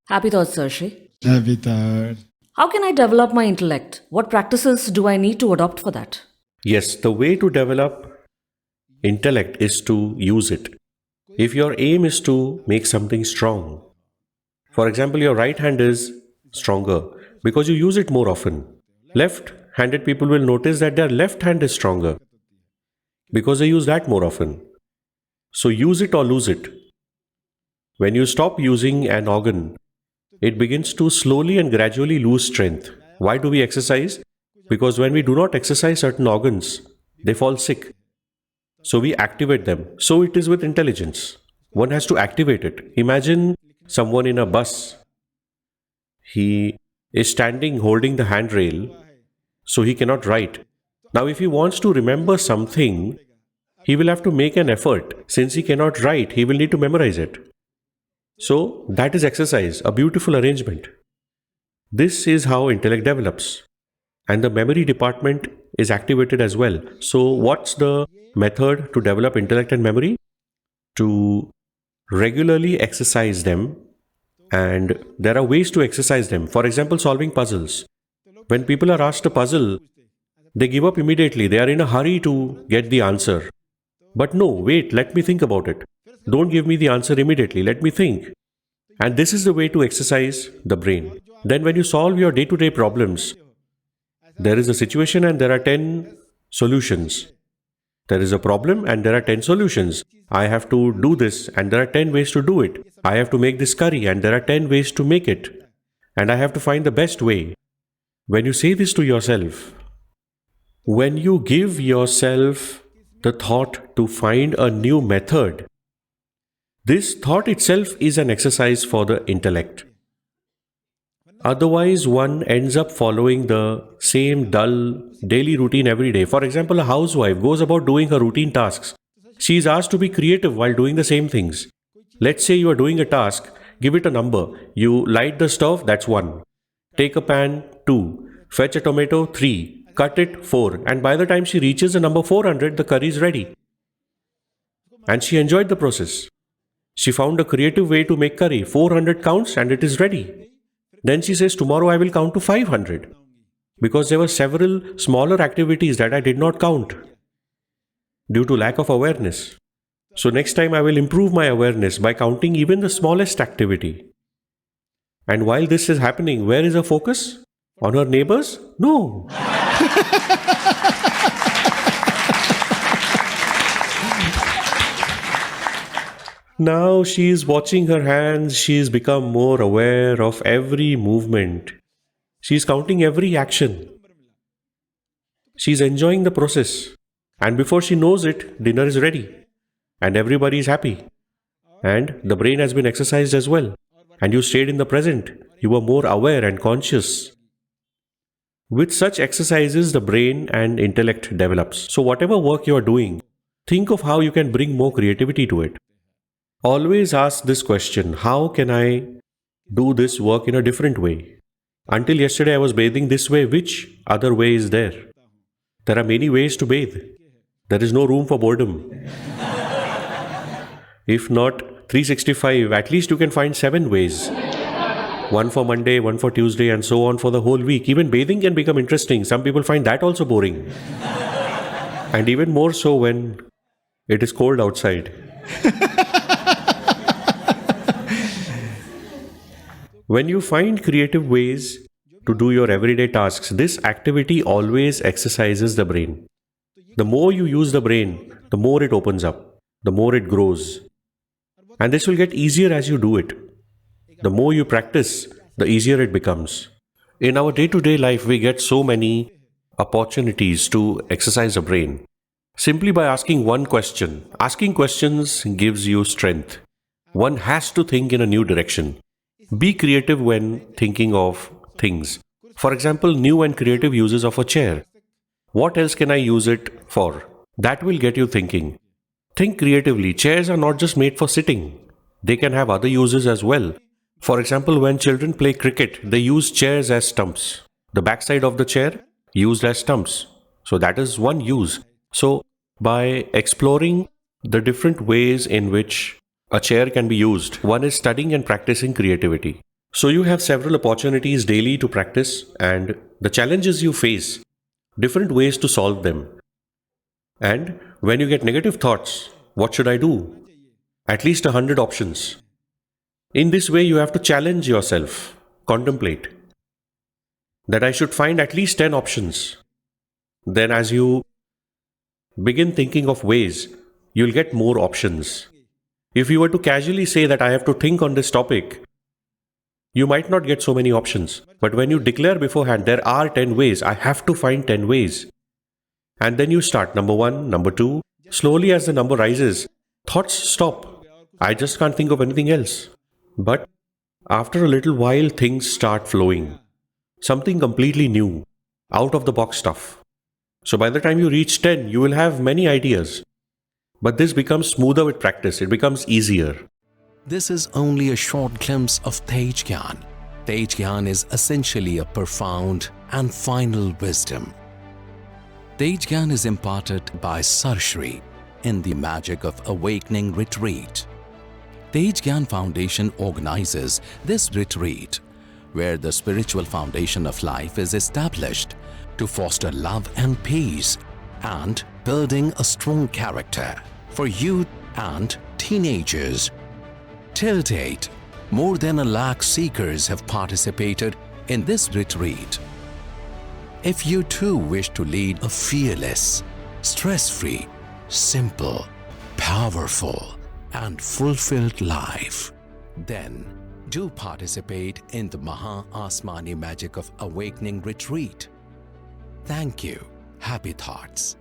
Happy thoughts, Sirshree. Happy thought. How can I develop my intellect? What practices do I need to adopt for that? Yes, the way to develop intellect is to use it. If your aim is to make something strong, for example, your right hand is stronger because you use it more often. Left handed people will notice that their left hand is stronger because they use that more often. So use it or lose it. When you stop using an organ, it begins to slowly and gradually lose strength. Why do we exercise? Because when we do not exercise certain organs, they fall sick. So we activate them. So it is with intelligence. One has to activate it. Imagine someone in a bus. He is standing holding the handrail, so he cannot write. Now, if he wants to remember something, he will have to make an effort. Since he cannot write, he will need to memorize it. So that is exercise, a beautiful arrangement. This is how intellect develops. And the memory department is activated as well. So what's the method to develop intellect and memory? To regularly exercise them, and there are ways to exercise them. For example, solving puzzles. When people are asked a puzzle, they give up immediately. They are in a hurry to get the answer. But no, wait, let me think about it. Don't give me the answer immediately. Let me think. And this is the way to exercise the brain. Then when you solve your day-to-day problems, there is a situation and there are 10 solutions. There is a problem and there are 10 solutions. I have to do this and there are 10 ways to do it. I have to make this curry and there are 10 ways to make it. And I have to find the best way. When you say this to yourself, when you give yourself the thought to find a new method, this thought itself is an exercise for the intellect. Otherwise, one ends up following the same dull daily routine every day. For example, a housewife goes about doing her routine tasks. She is asked to be creative while doing the same things. Let's say you are doing a task, give it a number. You light the stove, that's 1. Take a pan, 2. Fetch a tomato, 3. Cut it, 4. And by the time she reaches the number 400, the curry is ready. And she enjoyed the process. She found a creative way to make curry. 400 counts and it is ready. Then she says, tomorrow I will count to 500. Because there were several smaller activities that I did not count due to lack of awareness. So next time I will improve my awareness by counting even the smallest activity. And while this is happening, where is her focus? On her neighbors? No. Now she is watching her hands, she has become more aware of every movement. She is counting every action. She is enjoying the process. And before she knows it, dinner is ready. And everybody is happy. And the brain has been exercised as well. And you stayed in the present. You were more aware and conscious. With such exercises, the brain and intellect develops. So whatever work you are doing, think of how you can bring more creativity to it. Always ask this question, how can I do this work in a different way? Until yesterday I was bathing this way, which other way is there? There are many ways to bathe. There is no room for boredom. If not 365, at least you can find 7 ways. One for Monday, one for Tuesday, and so on for the whole week. Even bathing can become interesting. Some people find that also boring. And even more so when it is cold outside. When you find creative ways to do your everyday tasks, this activity always exercises the brain. The more you use the brain, the more it opens up, the more it grows. And this will get easier as you do it. The more you practice, the easier it becomes. In our day-to-day life, we get so many opportunities to exercise the brain. Simply by asking one question. Asking questions gives you strength. One has to think in a new direction. Be creative when thinking of things. For example, new and creative uses of a chair. What else can I use it for? That will get you thinking. Think creatively. Chairs are not just made for sitting. They can have other uses as well. For example, when children play cricket, they use chairs as stumps. The backside of the chair used as stumps. So that is one use. So by exploring the different ways in which a chair can be used, one is studying and practicing creativity. So you have several opportunities daily to practice, and the challenges you face, different ways to solve them. And when you get negative thoughts, what should I do? At least 100 options. In this way, you have to challenge yourself, contemplate that I should find at least 10 options. Then, as you begin thinking of ways, you'll get more options. If you were to casually say that I have to think on this topic, you might not get so many options. But when you declare beforehand, there are 10 ways, I have to find 10 ways. And then you start number one, number two. Slowly, as the number rises, thoughts stop. I just can't think of anything else. But after a little while, things start flowing. Something completely new, out of the box stuff. So by the time you reach 10, you will have many ideas. But this becomes smoother with practice, it becomes easier. This is only a short glimpse of tejgyan. Tejgyan is essentially a profound and final wisdom. Tejgyan is imparted by Sirshree in the Magic of Awakening retreat. Tejgyan Foundation organizes this retreat where the spiritual foundation of life is established to foster love and peace and building a strong character for youth and teenagers. Till date, more than 1 lakh seekers have participated in this retreat. If you too wish to lead a fearless, stress-free, simple, powerful, and fulfilled life, then do participate in the Maha Asmani Magic of Awakening retreat. Thank you. Happy thoughts.